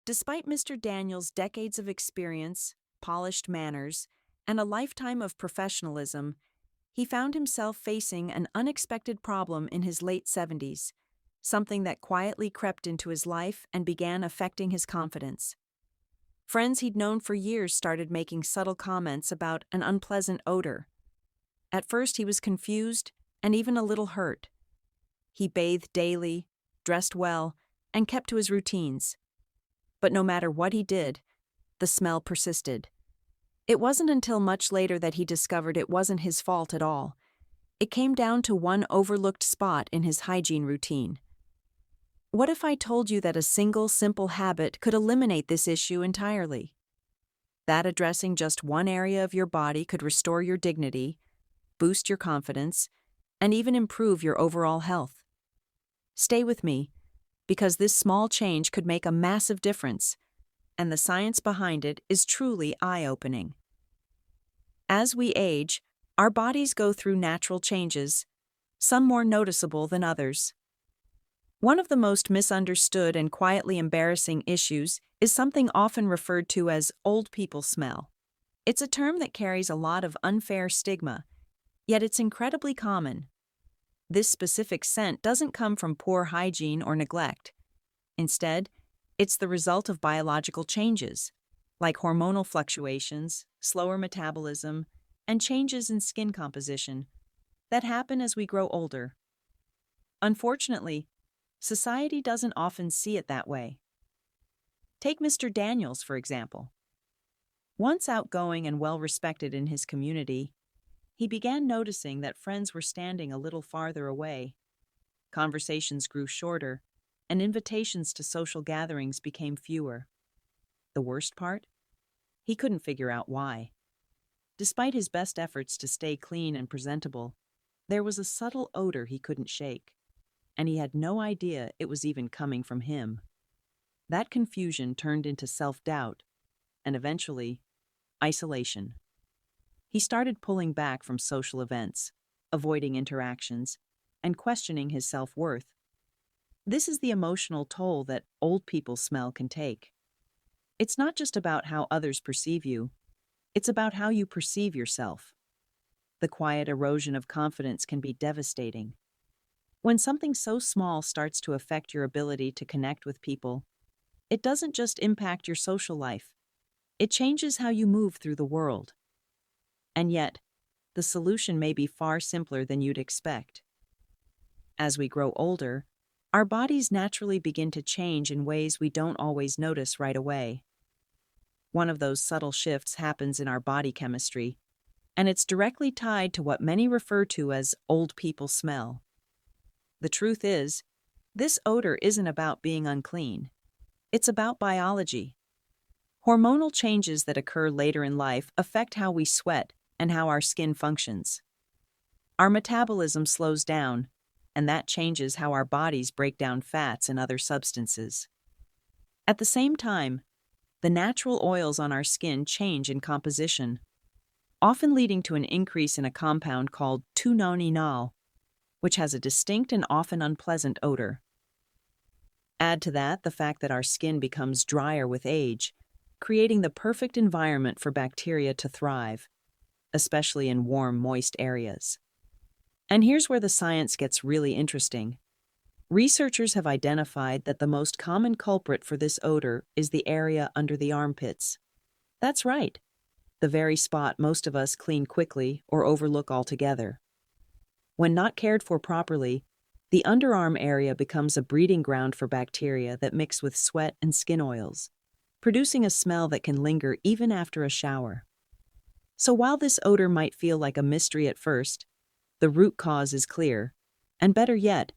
Despite Mr. Daniels' decades of experience, polished manners, and a lifetime of professionalism, he found himself facing an unexpected problem in his late 70s, something that quietly crept into his life and began affecting his confidence. Friends he'd known for years started making subtle comments about an unpleasant odor. At first, he was confused and even a little hurt. He bathed daily, dressed well, and kept to his routines. But no matter what he did, the smell persisted. It wasn't until much later that he discovered it wasn't his fault at all. It came down to one overlooked spot in his hygiene routine. What if I told you that a single simple habit could eliminate this issue entirely? That addressing just one area of your body could restore your dignity, boost your confidence, and even improve your overall health. Stay with me, because this small change could make a massive difference, and the science behind it is truly eye-opening. As we age, our bodies go through natural changes, some more noticeable than others. One of the most misunderstood and quietly embarrassing issues is something often referred to as old people smell. It's a term that carries a lot of unfair stigma, yet it's incredibly common. This specific scent doesn't come from poor hygiene or neglect. Instead, it's the result of biological changes, like hormonal fluctuations, slower metabolism, and changes in skin composition that happen as we grow older. Unfortunately, society doesn't often see it that way. Take Mr. Daniels, for example. Once outgoing and well-respected in his community, he began noticing that friends were standing a little farther away. Conversations grew shorter, and invitations to social gatherings became fewer. The worst part? He couldn't figure out why. Despite his best efforts to stay clean and presentable, there was a subtle odor he couldn't shake, and he had no idea it was even coming from him. That confusion turned into self-doubt, and eventually, isolation. He started pulling back from social events, avoiding interactions, and questioning his self-worth. This is the emotional toll that old people smell can take. It's not just about how others perceive you, it's about how you perceive yourself. The quiet erosion of confidence can be devastating. When something so small starts to affect your ability to connect with people, it doesn't just impact your social life, it changes how you move through the world. And yet, the solution may be far simpler than you'd expect. As we grow older, our bodies naturally begin to change in ways we don't always notice right away. One of those subtle shifts happens in our body chemistry, and it's directly tied to what many refer to as old people smell. The truth is, this odor isn't about being unclean. It's about biology. Hormonal changes that occur later in life affect how we sweat and how our skin functions. Our metabolism slows down, and that changes how our bodies break down fats and other substances. At the same time, the natural oils on our skin change in composition, often leading to an increase in a compound called 2-nonenal, which has a distinct and often unpleasant odor. Add to that the fact that our skin becomes drier with age, creating the perfect environment for bacteria to thrive, especially in warm, moist areas. And here's where the science gets really interesting. Researchers have identified that the most common culprit for this odor is the area under the armpits. That's right, the very spot most of us clean quickly or overlook altogether. When not cared for properly, the underarm area becomes a breeding ground for bacteria that mix with sweat and skin oils, producing a smell that can linger even after a shower. So while this odor might feel like a mystery at first, the root cause is clear, and better yet,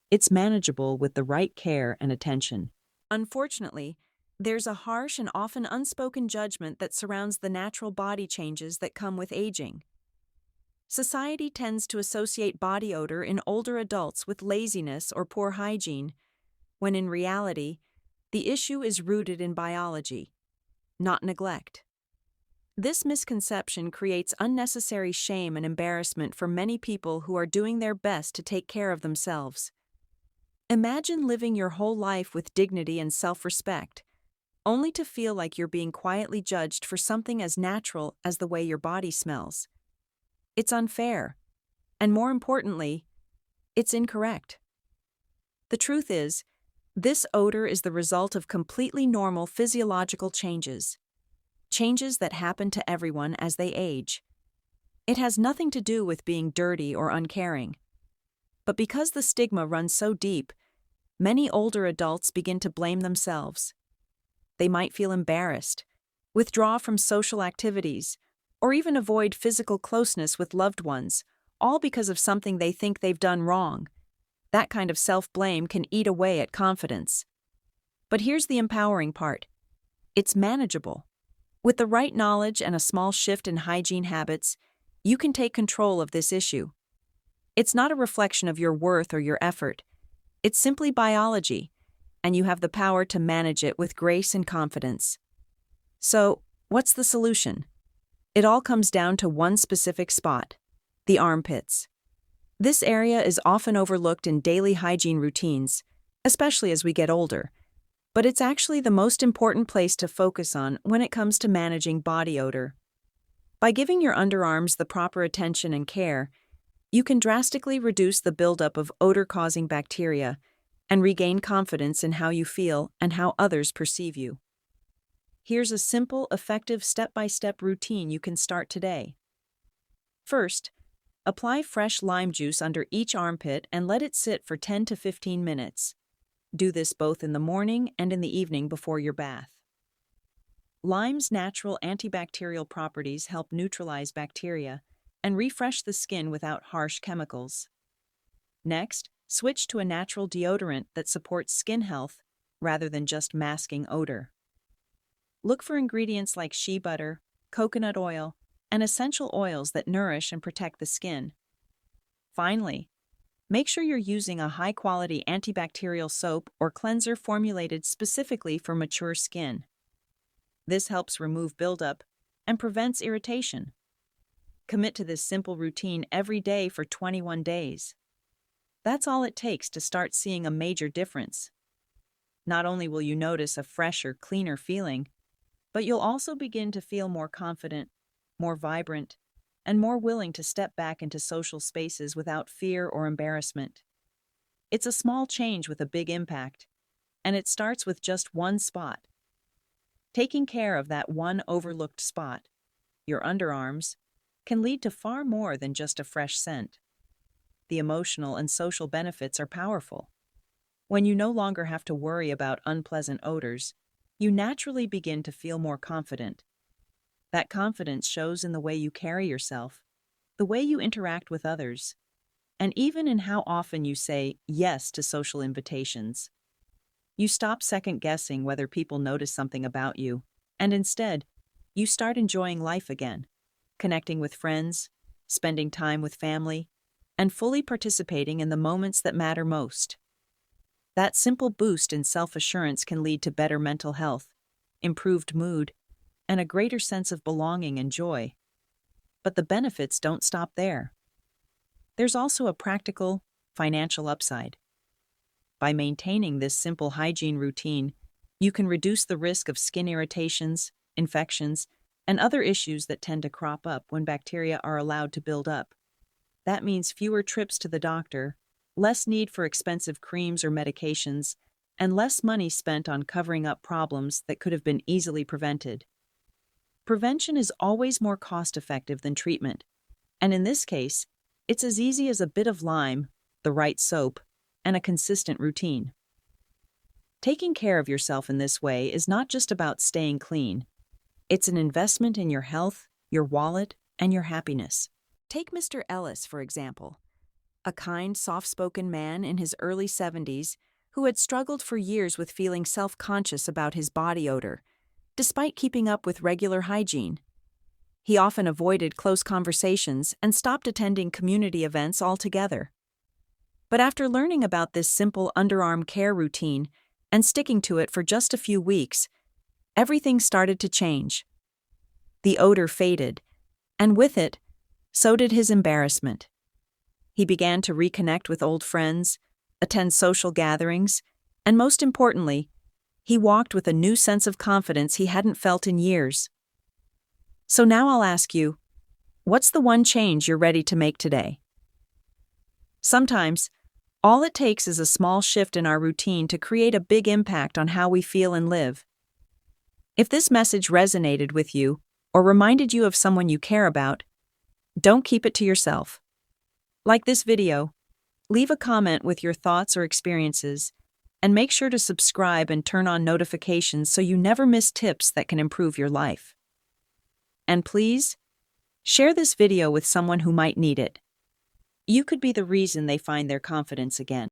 it's manageable with the right care and attention. Unfortunately, there's a harsh and often unspoken judgment that surrounds the natural body changes that come with aging. Society tends to associate body odor in older adults with laziness or poor hygiene, when in reality, the issue is rooted in biology, not neglect. This misconception creates unnecessary shame and embarrassment for many people who are doing their best to take care of themselves. Imagine living your whole life with dignity and self-respect, only to feel like you're being quietly judged for something as natural as the way your body smells. It's unfair, and more importantly, it's incorrect. The truth is, this odor is the result of completely normal physiological changes that happen to everyone as they age. It has nothing to do with being dirty or uncaring. But because the stigma runs so deep, many older adults begin to blame themselves. They might feel embarrassed, withdraw from social activities, or even avoid physical closeness with loved ones, all because of something they think they've done wrong. That kind of self-blame can eat away at confidence. But here's the empowering part. It's manageable. With the right knowledge and a small shift in hygiene habits, you can take control of this issue. It's not a reflection of your worth or your effort. It's simply biology, and you have the power to manage it with grace and confidence. So, what's the solution? It all comes down to one specific spot: the armpits. This area is often overlooked in daily hygiene routines, especially as we get older, but it's actually the most important place to focus on when it comes to managing body odor. By giving your underarms the proper attention and care, you can drastically reduce the buildup of odor-causing bacteria and regain confidence in how you feel and how others perceive you. Here's a simple, effective step-by-step routine you can start today. First, apply fresh lime juice under each armpit and let it sit for 10 to 15 minutes. Do this both in the morning and in the evening before your bath. Lime's natural antibacterial properties help neutralize bacteria and refresh the skin without harsh chemicals. Next, switch to a natural deodorant that supports skin health rather than just masking odor. Look for ingredients like shea butter, coconut oil, and essential oils that nourish and protect the skin. Finally, make sure you're using a high-quality antibacterial soap or cleanser formulated specifically for mature skin. This helps remove buildup and prevents irritation. Commit to this simple routine every day for 21 days. That's all it takes to start seeing a major difference. Not only will you notice a fresher, cleaner feeling, but you'll also begin to feel more confident, more vibrant, and more willing to step back into social spaces without fear or embarrassment. It's a small change with a big impact, and it starts with just one spot. Taking care of that one overlooked spot, your underarms, can lead to far more than just a fresh scent. The emotional and social benefits are powerful. When you no longer have to worry about unpleasant odors, you naturally begin to feel more confident. That confidence shows in the way you carry yourself, the way you interact with others, and even in how often you say yes to social invitations. You stop second-guessing whether people notice something about you, and instead, you start enjoying life again, connecting with friends, spending time with family, and fully participating in the moments that matter most. That simple boost in self-assurance can lead to better mental health, improved mood, and a greater sense of belonging and joy. But the benefits don't stop there. There's also a practical, financial upside. By maintaining this simple hygiene routine, you can reduce the risk of skin irritations, infections, and other issues that tend to crop up when bacteria are allowed to build up. That means fewer trips to the doctor, less need for expensive creams or medications, and less money spent on covering up problems that could have been easily prevented. Prevention is always more cost-effective than treatment, and in this case, it's as easy as a bit of lime, the right soap, and a consistent routine. Taking care of yourself in this way is not just about staying clean. It's an investment in your health, your wallet, and your happiness. Take Mr. Ellis, for example, a kind, soft-spoken man in his early 70s who had struggled for years with feeling self-conscious about his body odor, despite keeping up with regular hygiene. He often avoided close conversations and stopped attending community events altogether. But after learning about this simple underarm care routine and sticking to it for just a few weeks, everything started to change. The odor faded, and with it, so did his embarrassment. He began to reconnect with old friends, attend social gatherings, and most importantly, He walked with a new sense of confidence he hadn't felt in years. So now I'll ask you, what's the one change you're ready to make today? Sometimes, all it takes is a small shift in our routine to create a big impact on how we feel and live. If this message resonated with you or reminded you of someone you care about, don't keep it to yourself. Like this video, leave a comment with your thoughts or experiences, and make sure to subscribe and turn on notifications so you never miss tips that can improve your life. And please, share this video with someone who might need it. You could be the reason they find their confidence again.